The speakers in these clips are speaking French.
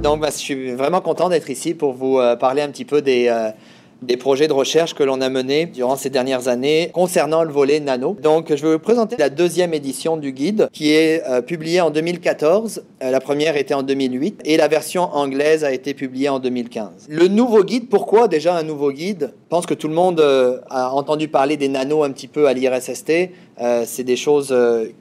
Donc, je suis vraiment content d'être ici pour vous parler un petit peu des projets de recherche que l'on a menés durant ces dernières années concernant le volet nano. Donc, je vais vous présenter la deuxième édition du guide qui est publiée en 2014. La première était en 2008 et la version anglaise a été publiée en 2015. Le nouveau guide, pourquoi déjà un nouveau guide? Je pense que tout le monde a entendu parler des nanos un petit peu à l'IRSST. C'est des choses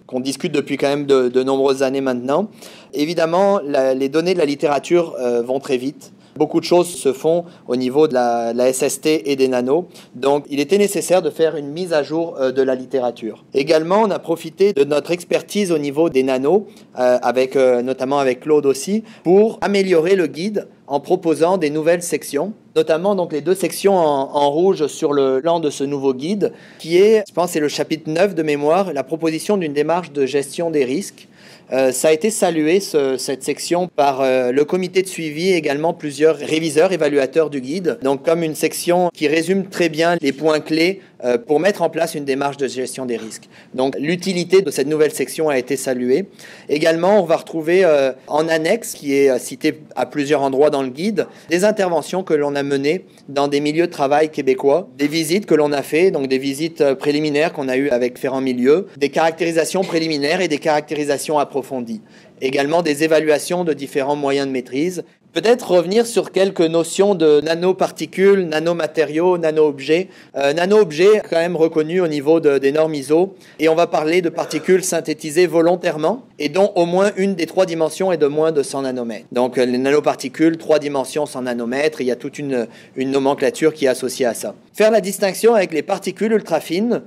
qu'on discute depuis quand même de nombreuses années maintenant. Évidemment, les données de la littérature vont très vite. Beaucoup de choses se font au niveau de la SST et des nanos. Donc, il était nécessaire de faire une mise à jour de la littérature. Également, on a profité de notre expertise au niveau des nanos, notamment avec Claude aussi, pour améliorer le guide en proposant des nouvelles sections, notamment donc les deux sections en rouge sur le plan de ce nouveau guide, qui est, je pense, c'est le chapitre 9 de mémoire, la proposition d'une démarche de gestion des risques. Ça a été salué, cette section, par le comité de suivi et également plusieurs réviseurs, évaluateurs du guide. Donc, comme une section qui résume très bien les points clés pour mettre en place une démarche de gestion des risques. Donc, l'utilité de cette nouvelle section a été saluée. Également, on va retrouver en annexe, qui est cité à plusieurs endroits dans le guide, des interventions que l'on a menées dans des milieux de travail québécois, des visites que l'on a fait, donc des visites préliminaires qu'on a eues avec Ferrand Milieu, des caractérisations préliminaires et des caractérisations approfondies. Également des évaluations de différents moyens de maîtrise. Peut-être revenir sur quelques notions de nanoparticules, nanomatériaux, nano-objets. Nano-objets, quand même reconnu au niveau des normes ISO. Et on va parler de particules synthétisées volontairement et dont au moins une des 3 dimensions est de moins de 100 nanomètres. Donc les nanoparticules, 3 dimensions, 100 nanomètres, il y a toute une nomenclature qui est associée à ça. Faire la distinction avec les particules ultra-fines,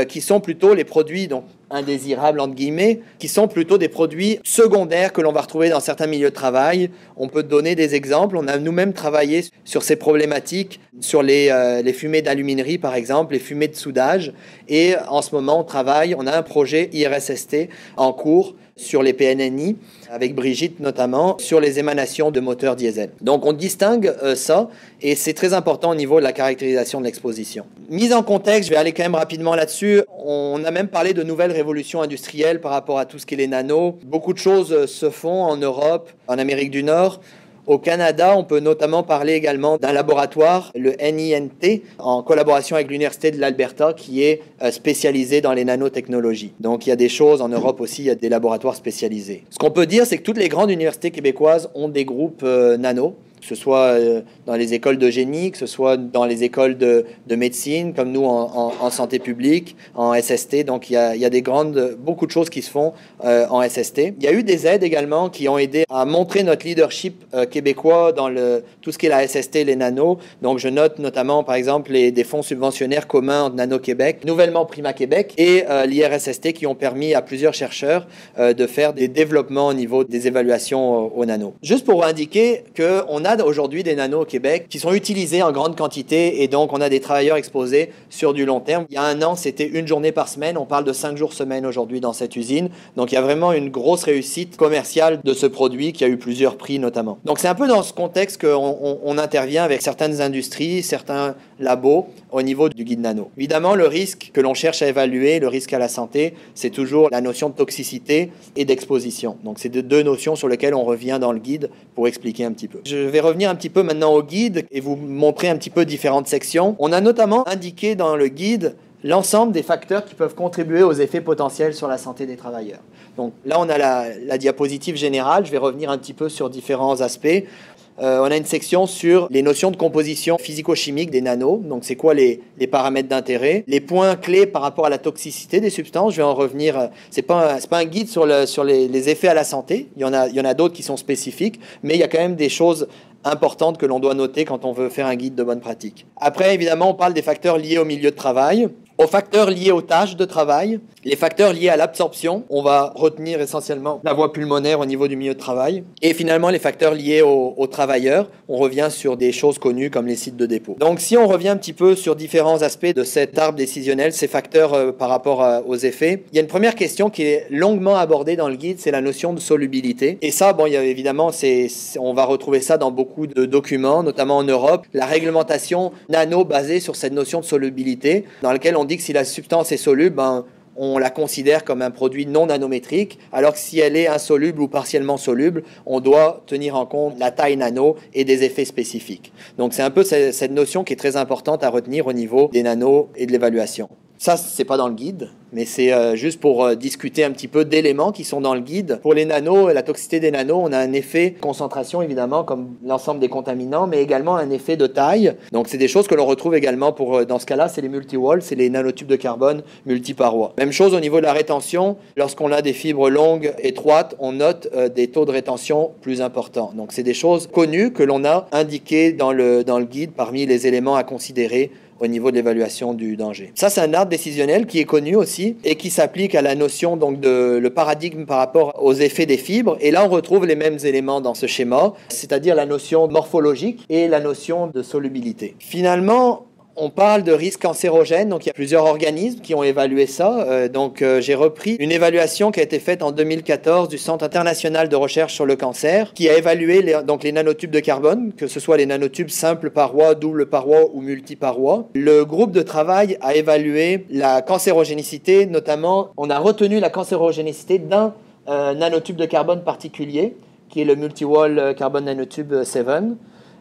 qui sont plutôt les produits donc indésirables, entre guillemets, qui sont plutôt des produits secondaires que l'on va retrouver dans certains milieux de travail. On peut donner des exemples. On a nous-mêmes travaillé sur ces problématiques, sur les fumées d'aluminerie, par exemple, les fumées de soudage. Et en ce moment, on a un projet IRSST en cours sur les PNNI, avec Brigitte notamment, sur les émanations de moteurs diesel. Donc on distingue ça, et c'est très important au niveau de la caractérisation de l'exposition. Mise en contexte, je vais aller quand même rapidement là-dessus. On a même parlé de nouvelles révolutions industrielles par rapport à tout ce qui est les nanos. Beaucoup de choses se font en Europe, en Amérique du Nord. Au Canada, on peut notamment parler également d'un laboratoire, le NINT, en collaboration avec l'Université de l'Alberta, qui est spécialisé dans les nanotechnologies. Donc, il y a des choses en Europe aussi, il y a des laboratoires spécialisés. Ce qu'on peut dire, c'est que toutes les grandes universités québécoises ont des groupes nano, que ce soit dans les écoles de génie, que ce soit dans les écoles de médecine, comme nous en santé publique, en SST. Donc, il y a beaucoup de choses qui se font en SST. Il y a eu des aides également qui ont aidé à montrer notre leadership québécois dans tout ce qui est la SST et les nanos. Donc, je note notamment, par exemple, des fonds subventionnaires communs entre Nano-Québec, nouvellement Prima Québec et l'IRSST qui ont permis à plusieurs chercheurs de faire des développements au niveau des évaluations aux nanos. Juste pour indiquer qu'on a aujourd'hui des nanos au Québec qui sont utilisés en grande quantité et donc on a des travailleurs exposés sur du long terme. Il y a 1 an, c'était 1 journée par semaine. On parle de 5 jours semaine aujourd'hui dans cette usine. Donc il y a vraiment une grosse réussite commerciale de ce produit qui a eu plusieurs prix notamment. Donc c'est un peu dans ce contexte qu'on intervient avec certaines industries, certains labos au niveau du guide nano. Évidemment, le risque que l'on cherche à évaluer, le risque à la santé, c'est toujours la notion de toxicité et d'exposition. Donc c'est 2 notions sur lesquelles on revient dans le guide pour expliquer un petit peu. Je vais revenir un petit peu maintenant au guide et vous montrer un petit peu différentes sections. On a notamment indiqué dans le guide l'ensemble des facteurs qui peuvent contribuer aux effets potentiels sur la santé des travailleurs. Donc là, on a la diapositive générale. Je vais revenir un petit peu sur différents aspects. On a une section sur les notions de composition physico-chimique des nanos. Donc, c'est quoi les paramètres d'intérêt? Les points clés par rapport à la toxicité des substances. Je vais en revenir. C'est pas un guide sur les effets à la santé. Il y en a d'autres qui sont spécifiques, mais il y a quand même des choses importantes que l'on doit noter quand on veut faire un guide de bonne pratique. Après, évidemment, on parle des facteurs liés au milieu de travail. Aux facteurs liés aux tâches de travail, les facteurs liés à l'absorption, on va retenir essentiellement la voie pulmonaire au niveau du milieu de travail, et finalement les facteurs liés aux travailleurs, on revient sur des choses connues comme les sites de dépôt. Donc si on revient un petit peu sur différents aspects de cet arbre décisionnel, ces facteurs par rapport aux effets, il y a une première question qui est longuement abordée dans le guide, c'est la notion de solubilité. Et ça, bon, il y a évidemment, on va retrouver ça dans beaucoup de documents, notamment en Europe, la réglementation nano basée sur cette notion de solubilité, dans laquelle on dit que si la substance est soluble, on la considère comme un produit non nanométrique, alors que si elle est insoluble ou partiellement soluble, on doit tenir en compte la taille nano et des effets spécifiques. Donc c'est un peu cette notion qui est très importante à retenir au niveau des nanos et de l'évaluation. Ça, c'est pas dans le guide, mais c'est juste pour discuter un petit peu d'éléments qui sont dans le guide. Pour les nanos, la toxicité des nanos, on a un effet de concentration, évidemment, comme l'ensemble des contaminants, mais également un effet de taille. Donc, c'est des choses que l'on retrouve également dans ce cas-là, c'est les multi-walls, c'est les nanotubes de carbone multiparois. Même chose au niveau de la rétention. Lorsqu'on a des fibres longues, étroites, on note des taux de rétention plus importants. Donc, c'est des choses connues que l'on a indiquées dans le guide parmi les éléments à considérer au niveau de l'évaluation du danger. Ça, c'est un arbre décisionnel qui est connu aussi et qui s'applique à la notion donc de le paradigme par rapport aux effets des fibres. Et là, on retrouve les mêmes éléments dans ce schéma, c'est-à-dire la notion morphologique et la notion de solubilité. Finalement, on parle de risques cancérogènes, donc il y a plusieurs organismes qui ont évalué ça. J'ai repris une évaluation qui a été faite en 2014 du Centre international de recherche sur le cancer, qui a évalué les nanotubes de carbone, que ce soit les nanotubes simples parois, double paroi ou multiparois. Le groupe de travail a évalué la cancérogénicité, notamment, on a retenu la cancérogénicité d'un nanotube de carbone particulier, qui est le Multi-Wall Carbon Nanotube 7,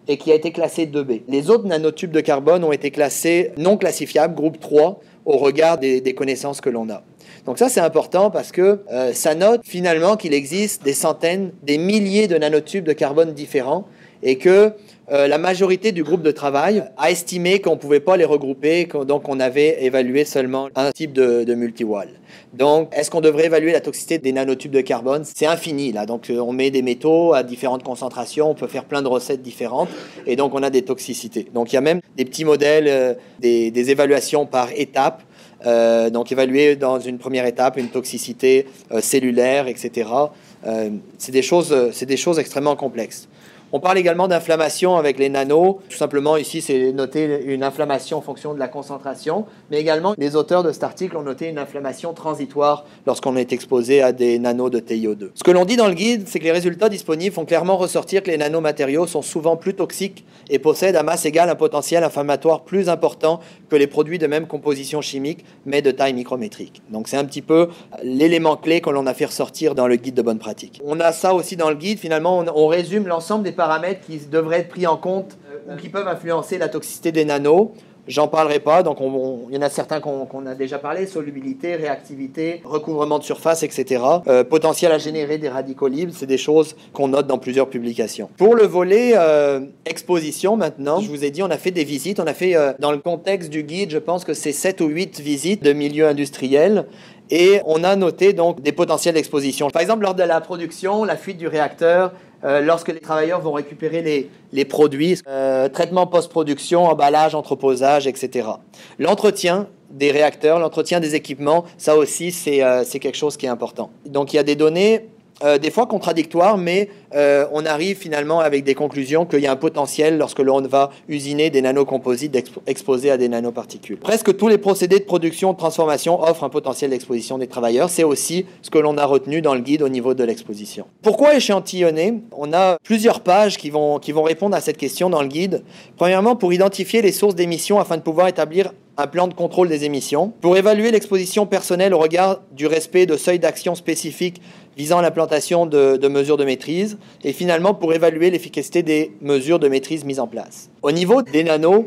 et qui a été classé 2B. Les autres nanotubes de carbone ont été classés non classifiables, groupe 3, au regard des connaissances que l'on a. Donc ça, c'est important parce que ça note finalement qu'il existe des centaines, des milliers de nanotubes de carbone différents et que la majorité du groupe de travail a estimé qu'on ne pouvait pas les regrouper, donc on avait évalué seulement un type de multi-wall. Donc, est-ce qu'on devrait évaluer la toxicité des nanotubes de carbone? C'est infini, là. Donc, on met des métaux à différentes concentrations, on peut faire plein de recettes différentes, et donc on a des toxicités. Donc, il y a même des petits modèles, des évaluations par étape, donc évaluer dans une première étape une toxicité cellulaire, etc. C'est des choses extrêmement complexes. On parle également d'inflammation avec les nanos. Tout simplement, ici, c'est noté une inflammation en fonction de la concentration. Mais également, les auteurs de cet article ont noté une inflammation transitoire lorsqu'on est exposé à des nanos de TiO2. Ce que l'on dit dans le guide, c'est que les résultats disponibles font clairement ressortir que les nanomatériaux sont souvent plus toxiques et possèdent à masse égale un potentiel inflammatoire plus important que les produits de même composition chimique, mais de taille micrométrique. Donc, c'est un petit peu l'élément clé que l'on a fait ressortir dans le guide de bonne pratique. On a ça aussi dans le guide. Finalement, on résume l'ensemble des paramètres qui devraient être pris en compte ou qui peuvent influencer la toxicité des nanos. J'en parlerai pas, donc il y en a certains qu'on a déjà parlé, solubilité, réactivité, recouvrement de surface, etc. Potentiel à générer des radicaux libres, c'est des choses qu'on note dans plusieurs publications. Pour le volet exposition maintenant, je vous ai dit, on a fait des visites, on a fait, dans le contexte du guide, je pense que c'est 7 ou 8 visites de milieux industriels. Et on a noté donc des potentiels d'exposition. Par exemple, lors de la production, la fuite du réacteur, lorsque les travailleurs vont récupérer les produits, traitement post-production, emballage, entreposage, etc. L'entretien des réacteurs, l'entretien des équipements, ça aussi, c'est quelque chose qui est important. Donc, il y a des données des fois contradictoires, mais on arrive finalement avec des conclusions qu'il y a un potentiel lorsque l'on va usiner des nanocomposites exposés à des nanoparticules. Presque tous les procédés de production, de transformation offrent un potentiel d'exposition des travailleurs. C'est aussi ce que l'on a retenu dans le guide au niveau de l'exposition. Pourquoi échantillonner? On a plusieurs pages qui vont répondre à cette question dans le guide. Premièrement, pour identifier les sources d'émissions afin de pouvoir établir un plan de contrôle des émissions, pour évaluer l'exposition personnelle au regard du respect de seuils d'action spécifiques visant à l'implantation de mesures de maîtrise, et finalement pour évaluer l'efficacité des mesures de maîtrise mises en place. Au niveau des nanos,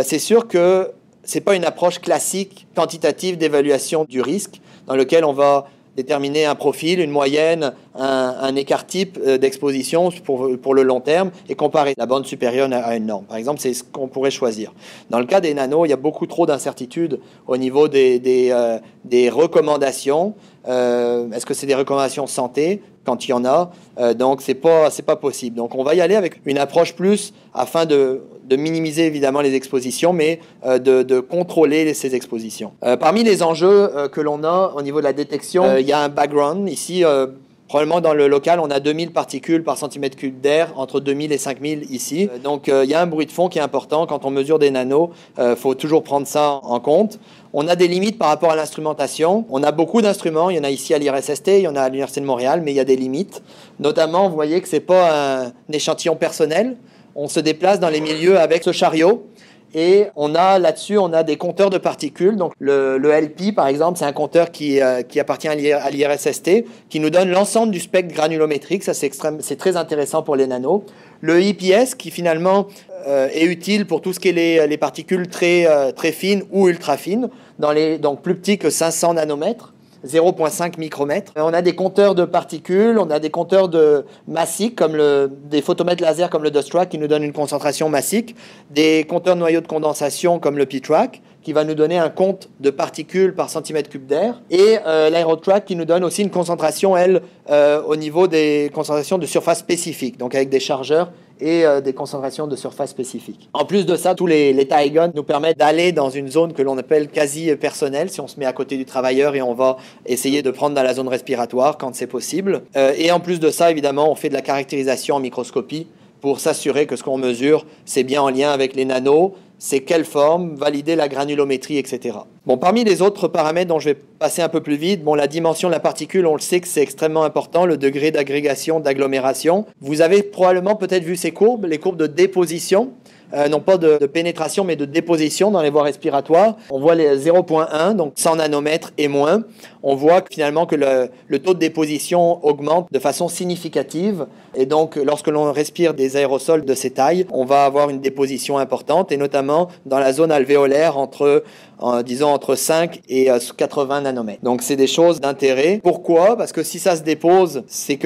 c'est sûr que ce n'est pas une approche classique quantitative d'évaluation du risque, dans lequel on va déterminer un profil, une moyenne, un écart type d'exposition pour le long terme et comparer la bande supérieure à une norme. Par exemple, c'est ce qu'on pourrait choisir. Dans le cas des nanos, il y a beaucoup trop d'incertitudes au niveau des recommandations. Est-ce que c'est des recommandations santé quand il y en a? Donc, c'est pas possible. Donc, on va y aller avec une approche plus afin de minimiser évidemment les expositions, mais de contrôler ces expositions. Parmi les enjeux que l'on a au niveau de la détection, il y a un background. Ici, probablement dans le local, on a 2000 particules par centimètre cube d'air, entre 2000 et 5000 ici. Donc, il y a un bruit de fond qui est important. Quand on mesure des nanos, faut toujours prendre ça en compte. On a des limites par rapport à l'instrumentation. On a beaucoup d'instruments. Il y en a ici à l'IRSST, il y en a à l'Université de Montréal, mais il y a des limites. Notamment, vous voyez que ce n'est pas un échantillon personnel. On se déplace dans les milieux avec ce chariot Et là-dessus, on a des compteurs de particules. Donc le LP, par exemple, c'est un compteur qui appartient à l'IRSST, qui nous donne l'ensemble du spectre granulométrique. Ça, c'est très intéressant pour les nanos. Le IPS, qui finalement est utile pour tout ce qui est les particules très fines ou ultra fines, donc plus petits que 500 nanomètres. 0,5 micromètres. On a des compteurs de particules, on a des compteurs de massiques, comme des photomètres laser comme le DustTrack qui nous donne une concentration massique, des compteurs de noyaux de condensation comme le PTRAC qui va nous donner un compte de particules par centimètre cube d'air, et l'AeroTrack qui nous donne aussi une concentration, au niveau des concentrations de surface spécifiques, donc avec des chargeurs et des concentrations de surface spécifiques. En plus de ça, tous les Taigon nous permettent d'aller dans une zone que l'on appelle quasi personnelle, si on se met à côté du travailleur et on va essayer de prendre dans la zone respiratoire quand c'est possible. Et en plus de ça, évidemment, on fait de la caractérisation en microscopie pour s'assurer que ce qu'on mesure, c'est bien en lien avec les nanos, c'est quelle forme, valider la granulométrie, etc. Bon, parmi les autres paramètres dont je vais passer un peu plus vite, la dimension de la particule, on le sait que c'est extrêmement important, le degré d'agrégation, d'agglomération. Vous avez probablement peut-être vu ces courbes, les courbes de déposition, non pas de pénétration, mais de déposition dans les voies respiratoires. On voit les 0,1, donc 100 nanomètres et moins. On voit finalement que le taux de déposition augmente de façon significative. Et donc, lorsque l'on respire des aérosols de ces tailles, on va avoir une déposition importante, et notamment dans la zone alvéolaire entre 5 et 80 nanomètres. Donc, c'est des choses d'intérêt. Pourquoi? Parce que si ça se dépose, c'est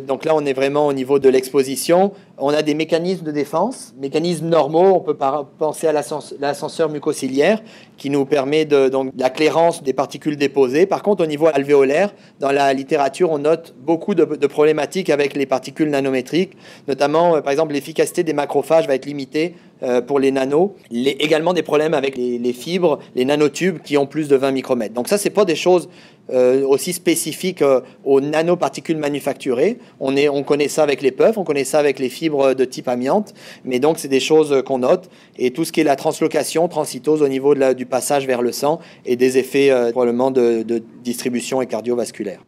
donc là, on est vraiment au niveau de l'exposition. On a des mécanismes de défense, mécanismes normaux. On peut penser à l'ascenseur mucociliaire qui nous permet donc la clairance des particules déposées. Par contre, au niveau alvéolaire, dans la littérature, on note beaucoup de problématiques avec les particules nanométriques, notamment, par exemple, l'efficacité des macrophages va être limitée pour les nanos. Également des problèmes avec les fibres, les nanotubes qui ont plus de 20 micromètres. Donc ça, c'est pas des choses aussi spécifiques aux nanoparticules manufacturées. On connaît ça avec les puffs, on connaît ça avec les fibres de type amiante, mais donc c'est des choses qu'on note. Et tout ce qui est la translocation, transcytose au niveau du passage vers le sang et des effets probablement de distribution et cardiovasculaire.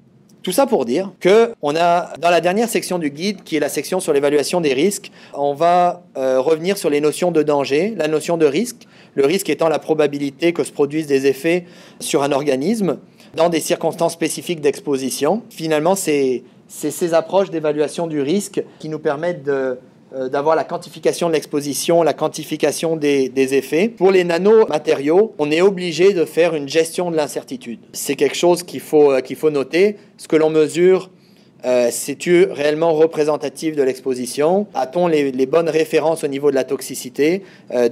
Tout ça pour dire que on a, dans la dernière section du guide, qui est la section sur l'évaluation des risques, on va revenir sur les notions de danger, la notion de risque, le risque étant la probabilité que se produisent des effets sur un organisme dans des circonstances spécifiques d'exposition. Finalement, c'est ces approches d'évaluation du risque qui nous permettent d'avoir la quantification de l'exposition, la quantification des effets. Pour les nanomatériaux, on est obligé de faire une gestion de l'incertitude. C'est quelque chose qu'il faut noter. Ce que l'on mesure, c'est-tu réellement représentatif de l'exposition? A-t-on les bonnes références au niveau de la toxicité?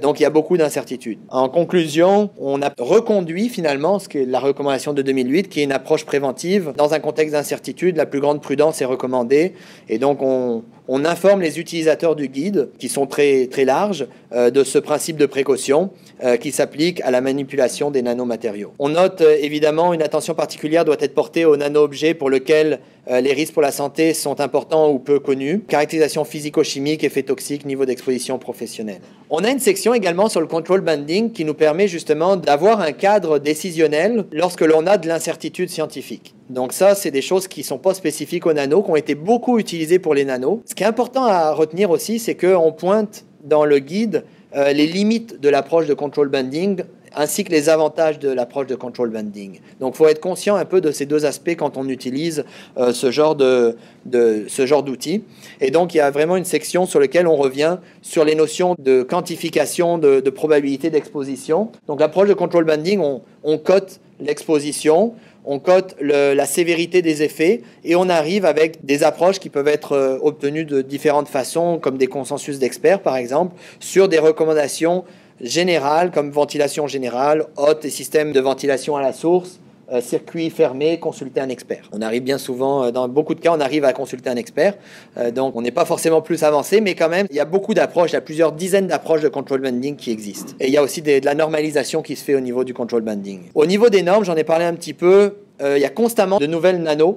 Donc il y a beaucoup d'incertitudes. En conclusion, on a reconduit finalement ce qui est la recommandation de 2008, qui est une approche préventive. Dans un contexte d'incertitude, la plus grande prudence est recommandée. Et donc on informe les utilisateurs du guide, qui sont très, très larges, de ce principe de précaution qui s'applique à la manipulation des nanomatériaux. On note évidemment une attention particulière doit être portée aux nano-objets pour lesquels les risques pour la santé sont importants ou peu connus. Caractérisation physico-chimique, effets toxiques, niveau d'exposition professionnelle. On a une section également sur le control banding qui nous permet justement d'avoir un cadre décisionnel lorsque l'on a de l'incertitude scientifique. Donc ça, c'est des choses qui ne sont pas spécifiques aux nanos, qui ont été beaucoup utilisées pour les nanos. Ce qui est important à retenir aussi, c'est qu'on pointe dans le guide les limites de l'approche de control banding ainsi que les avantages de l'approche de control banding. Donc il faut être conscient un peu de ces deux aspects quand on utilise ce genre d'outils. Et donc il y a vraiment une section sur laquelle on revient sur les notions de quantification de probabilité d'exposition. Donc l'approche de control banding, on cote l'exposition, on cote la sévérité des effets et on arrive avec des approches qui peuvent être obtenues de différentes façons, comme des consensus d'experts par exemple, sur des recommandations générales comme ventilation générale, hotte et système de ventilation à la source, circuit fermé, consulter un expert. On arrive bien souvent, dans beaucoup de cas, on arrive à consulter un expert, donc on n'est pas forcément plus avancé, mais quand même, il y a beaucoup d'approches, il y a plusieurs dizaines d'approches de control banding qui existent. Et il y a aussi de la normalisation qui se fait au niveau du control banding. Au niveau des normes, j'en ai parlé un petit peu, il y a constamment de nouvelles nanos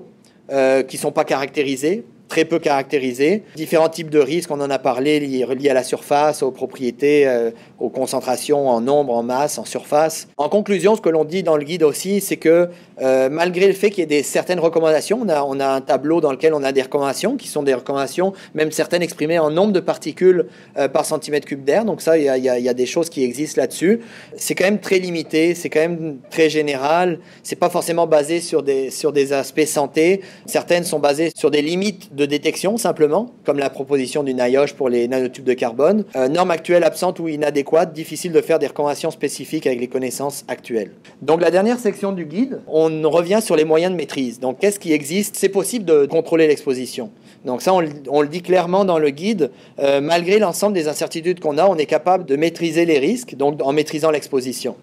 qui ne sont pas caractérisées. très peu caractérisés. Différents types de risques, on en a parlé, liés à la surface, aux propriétés, aux concentrations en nombre, en masse, en surface. En conclusion, ce que l'on dit dans le guide aussi, c'est que malgré le fait qu'il y ait certaines recommandations, on a un tableau dans lequel on a des recommandations qui sont des recommandations, même certaines exprimées en nombre de particules par centimètre cube d'air. Donc ça, il y a des choses qui existent là-dessus. C'est quand même très limité, c'est quand même très général. C'est pas forcément basé sur des aspects santé. Certaines sont basées sur des limites de détection simplement, comme la proposition du NIOSH pour les nanotubes de carbone. Normes actuelles absentes ou inadéquates, difficile de faire des recommandations spécifiques avec les connaissances actuelles. Donc la dernière section du guide, on revient sur les moyens de maîtrise. Donc qu'est-ce qui existe? C'est possible de contrôler l'exposition. Donc ça, on le dit clairement dans le guide. Malgré l'ensemble des incertitudes qu'on a, on est capable de maîtriser les risques, donc en maîtrisant l'exposition.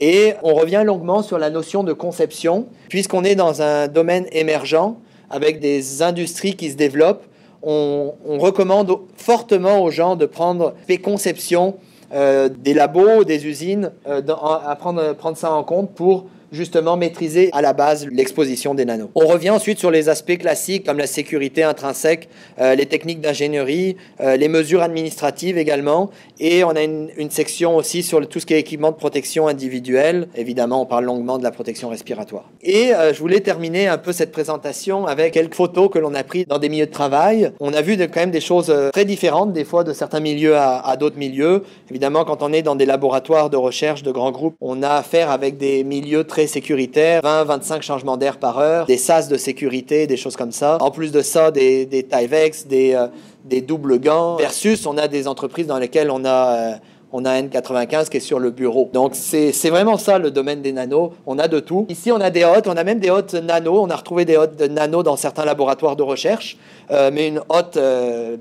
Et on revient longuement sur la notion de conception, puisqu'on est dans un domaine émergent, avec des industries qui se développent. On recommande fortement aux gens de prendre des conceptions des labos, des usines, à prendre ça en compte pour justement maîtriser à la base l'exposition des nanos. On revient ensuite sur les aspects classiques comme la sécurité intrinsèque, les techniques d'ingénierie, les mesures administratives également, et on a une section aussi sur tout ce qui est équipement de protection individuelle. Évidemment, on parle longuement de la protection respiratoire. Et je voulais terminer un peu cette présentation avec quelques photos que l'on a prises dans des milieux de travail. On a vu quand même des choses très différentes, des fois de certains milieux à d'autres milieux. Évidemment, quand on est dans des laboratoires de recherche de grands groupes, on a affaire avec des milieux très sécuritaires, 20-25 changements d'air par heure, des sas de sécurité, des choses comme ça. En plus de ça, des Tyvek, des doubles gants, versus on a des entreprises dans lesquelles on a N95 qui est sur le bureau. Donc c'est vraiment ça le domaine des nanos. On a de tout. Ici on a des hôtes, on a même des hôtes nano. On a retrouvé des hôtes de nano dans certains laboratoires de recherche, mais une hôte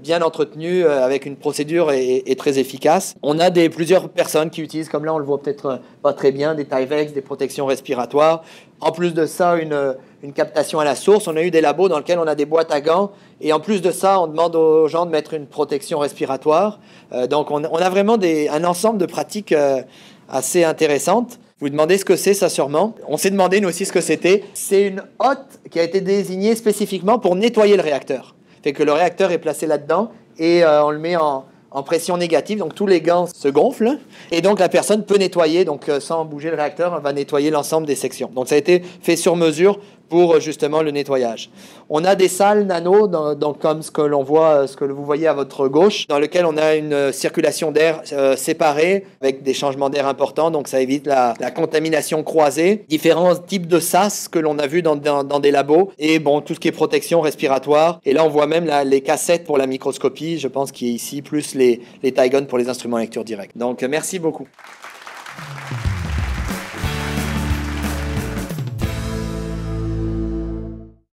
bien entretenue avec une procédure et très efficace. On a plusieurs personnes qui utilisent, comme là on le voit peut-être pas très bien, des Tyvek, des protections respiratoires. En plus de ça, une captation à la source. On a eu des labos dans lesquels on a des boîtes à gants. Et en plus de ça, on demande aux gens de mettre une protection respiratoire. Donc, on a vraiment un ensemble de pratiques assez intéressantes. Vous demandez ce que c'est, ça sûrement. On s'est demandé, nous aussi, ce que c'était. C'est une hotte qui a été désignée spécifiquement pour nettoyer le réacteur. Fait que le réacteur est placé là-dedans et on le met en pression négative, donc tous les gants se gonflent, et donc la personne peut nettoyer, donc sans bouger le réacteur, elle va nettoyer l'ensemble des sections. Donc ça a été fait sur mesure pour justement le nettoyage. On a des salles nano, donc comme ce que l'on voit, ce que vous voyez à votre gauche, dans lequel on a une circulation d'air séparée, avec des changements d'air importants, donc ça évite la contamination croisée. Différents types de sas que l'on a vu dans des labos, et bon, tout ce qui est protection respiratoire. Et là, on voit même les cassettes pour la microscopie, je pense qu'il y a ici, plus les Tygon pour les instruments lecture directe. Donc, merci beaucoup.